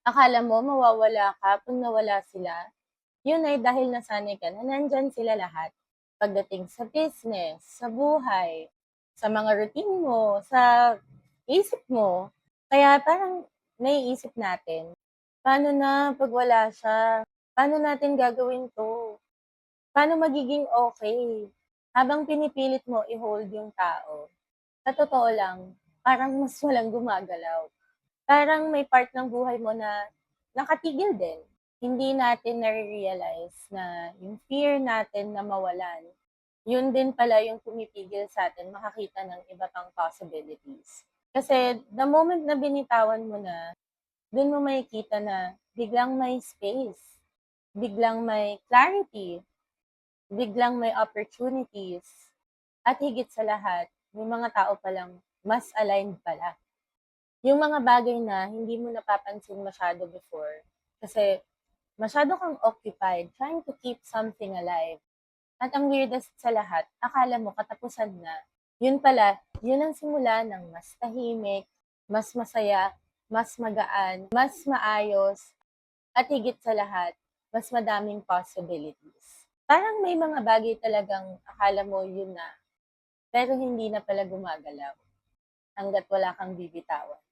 Akala mo mawawala ka 'pag nawala sila? Yun ay dahil nasanay ka na nandiyan sila lahat. Pagdating sa business, sa buhay, sa mga routine mo, sa isip mo. Kaya parang naiisip natin, paano na 'pag wala siya? Paano natin gagawin 'to? Paano magiging okay habang pinipilit mo i-hold yung tao, sa totoo lang, parang mas walang gumagalaw. Parang may part ng buhay mo na nakatigil din. Hindi natin nare-realize na yung fear natin na mawalan, yun din pala yung pumipigil sa'tin makakita ng iba pang possibilities. Kasi the moment na binitawan mo na, dun mo makikita na biglang may space, biglang may clarity, biglang may opportunities, at higit sa lahat, may mga tao palang mas aligned pala. Yung mga bagay na hindi mo napapansin masyado before. Kasi masyado kang occupied trying to keep something alive. At ang weirdest sa lahat, akala mo katapusan na. Yun pala, yun ang simula ng mas tahimik, mas masaya, mas magaan, mas maayos, at higit sa lahat, mas madaming possibilities. Parang may mga bagay talagang akala mo yun na, pero hindi na pala gumagalaw hanggat wala kang bibitawan.